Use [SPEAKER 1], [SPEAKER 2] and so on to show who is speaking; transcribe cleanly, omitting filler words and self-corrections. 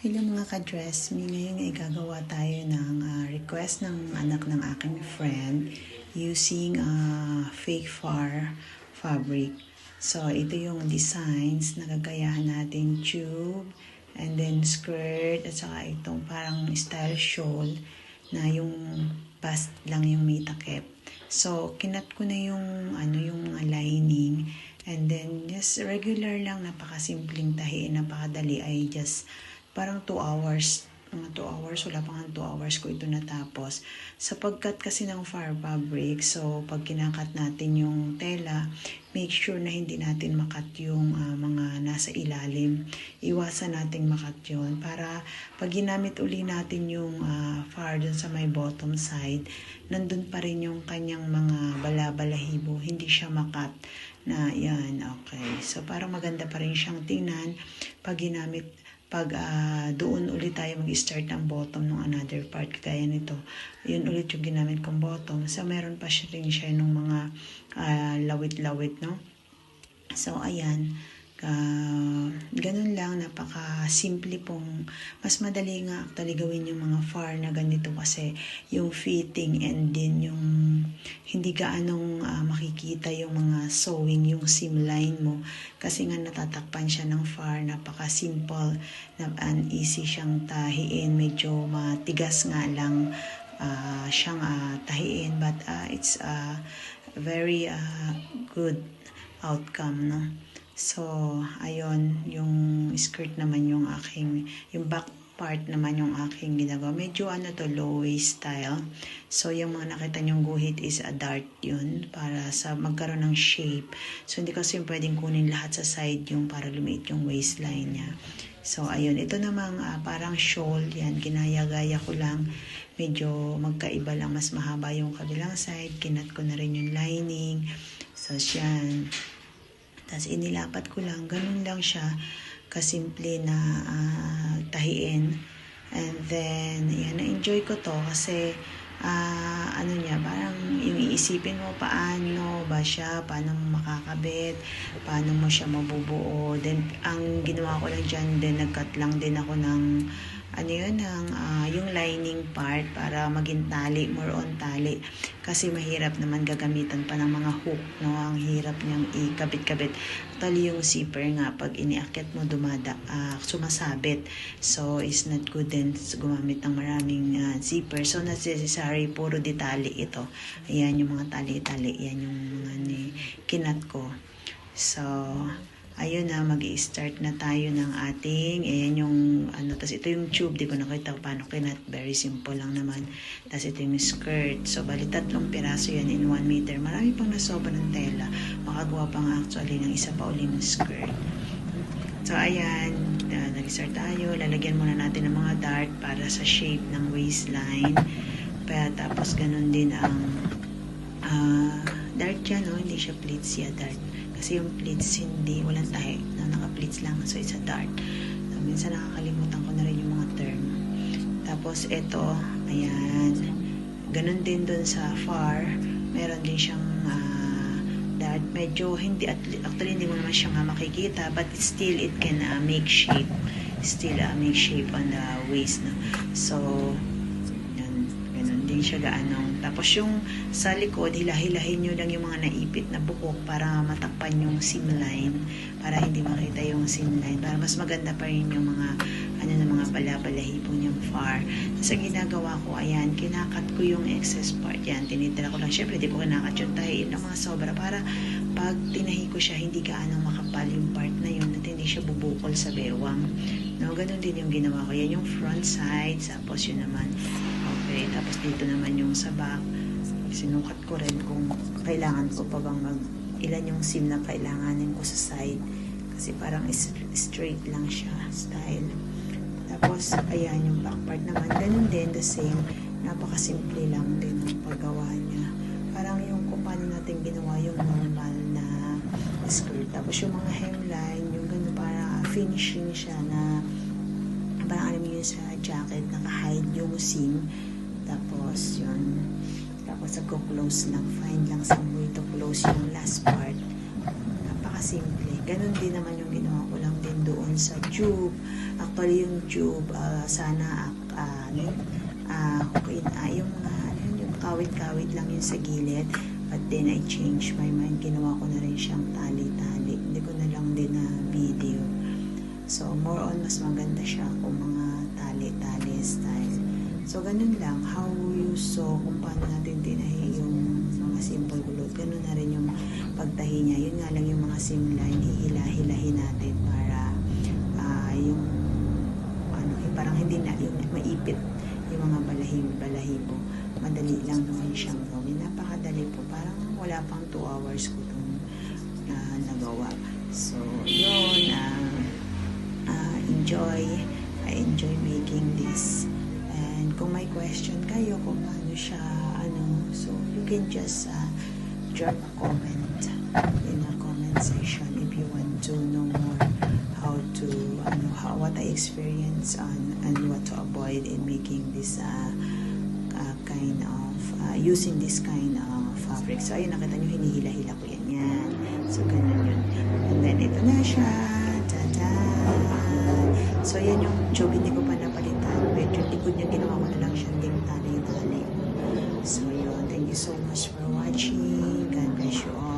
[SPEAKER 1] Hello mga ka-dress me, ngayon ay gagawa tayo ng request ng anak ng aking friend using fake far fabric. So ito yung designs na gagayahan natin, tube and then skirt at saka itong parang style shawl na yung bust lang yung may takip. So kinat ko na yung yung mga lining and then just regular lang, napakasimpleng tahiin, napakadali, ay just parang 2 hours, mga 2 hours, wala pang 2 hours ko ito natapos. Sa pagkat kasi ng far fabric, so pag kinakat natin yung tela, make sure na hindi natin makat yung mga nasa ilalim. Iwasan nating makat yun para pag ginamit uli natin yung far dun sa may bottom side, nandun pa rin yung kanyang mga bala-balahibo, hindi siya makat na yan. Okay, so parang maganda pa rin siyang tingnan pag ginamit. Pag doon ulit tayo mag-start ng bottom ng another part, kaya nito, yun ulit yung ginamit kong bottom. So, meron pa rin siya nung mga lawit-lawit, no? So, ayan. Ganun lang, napaka-simple pong, mas madali nga actually gawin yung mga far na ganito kasi yung fitting and din yung hindi gaanong makikita yung mga sewing, yung seam line mo kasi nga natatakpan siya ng far, napaka-simple and easy siyang tahiin, medyo matigas nga lang siyang tahiin but it's very good outcome, no? So, ayun, yung skirt naman yung back part naman yung aking ginagawa. Medyo low waist style. So, yung mga nakita nyong guhit is a dart yun para sa magkaroon ng shape. So, hindi kasi pwedeng kunin lahat sa side yung para lumiit yung waistline niya. So, ayun, ito namang parang shawl yan. Ginaya-gaya ko lang. Medyo magkaiba lang, mas mahaba yung kabilang side. Kinat ko na rin yung lining. So, yan. Tapos inilapat ko lang, ganun lang siya kasimple na tahiin. And then, yan, na-enjoy ko to kasi parang yung iisipin mo paano ba siya, paano mo makakabit, paano mo siya mabubuo. Then, ang ginawa ko lang dyan, then nag-cut lang din ako ng yung lining part para maging tali, more on tali. Kasi mahirap naman gagamitan pa ng mga hook, no? Ang hirap niyang ikabit-kabit. Actually, yung zipper nga, pag iniakyat mo, sumasabit. So, it's not good din gumamit ng maraming zipper. So, necessary, puro ditali ito. Ayan, yung mga tali-tali. Yan yung mga kinat ko. So, ayun na, mag-i-start na tayo ng ating, ayan yung, tas ito yung tube, di ko nakita paano kinat, very simple lang naman. Tas ito yung skirt, so bali 3 piraso yan in 1 meter. Marami pang nasoba ng tela, makagawa pang actually ng isa pa uli ng skirt. So ayan, nag-start tayo, lalagyan muna natin ng mga dart para sa shape ng waistline. Tapos ganun din ang dart dyan, no? Hindi siya pleats siya, dart. Kasi yung pleats hindi, walang tahi, naka-pleats lang, so it's a dart. So, minsan nakakalimutan ko na rin yung mga term. Tapos ito, ayan, ganun din dun sa far, meron din siyang dart. Medyo hindi, actually hindi mo naman siya makikita, but still it can make shape. Still make shape on the waist, no? So, hindi siya gaano. Tapos yung sa likod, hilahin nyo lang yung mga naipit na bukok para matakpan yung seam line, para hindi makita yung seam line, para mas maganda pa rin yung mga mga bala-balahibo niyang far. Sa ginagawa ko, ayan, kinakat ko yung excess part yan, tinitira ko lang. Syempre, di ko kinakat yung tahiin ng mga sobra para pag tinahi ko siya, hindi gaano makapal yung part na yun at hindi siya bubukol sa bewang. No, ganun din yung ginawa ko. Yan yung front side, tapos yun naman. Okay, tapos dito naman yung sa back. Sinukat ko rin kung kailangan ko pa bang ilan yung seam na kailanganin ko sa side. Kasi parang straight lang siya, style. Tapos, ayan yung back part naman. Ganun din, the same. Napakasimple lang din ang paggawa niya. Parang yung kung paano natin ginawa yung normal na skirt. Tapos yung mga hemline, yung ganun para finishing siya na parang alam yun sa jacket, naka-hide yung seam. Tapos yun, tapos nagko-close lang, fine lang sa way to close yung last part. Napakasimple. Ganun din naman yung ginawa ko lang din doon sa tube. Actually, yung tube, sana, yung yung kawit-kawit lang yun sa gilid. But then, I changed my mind. Ginawa ko na rin siyang tali-tali. Hindi ko na lang din na video. So, more on, mas maganda siya kung mga tali-tali style. So, ganun lang. How you saw kung paano natin tinahi yung mga simple gulot. Ganun na rin yung pagtahi niya. Yun nga lang yung mga seam line, hihila-hilahin natin para yung parang hindi na yung maipit yung mga balahibo. Madali lang naman siyang gawin. Napakadali po. Parang wala pang 2 hours ko itong nagawa. So, yun. I enjoy making this. And kung may question kayo kung ano siya, so you can just drop a comment in the comment section if you want to know more how to, what I experience on and what to avoid in making this kind of, using this kind of fabric. So, ayun, nakita nyo, hinihila-hila ko yan. Yan. So, ganun yun. And then, ito na siya. Tada! So, yan yung tube, hindi ko pa napalitan. But yung likod niya, ginawa ko na lang siyang ding tali-tali. So, yun. Thank you so much for watching. God bless you all.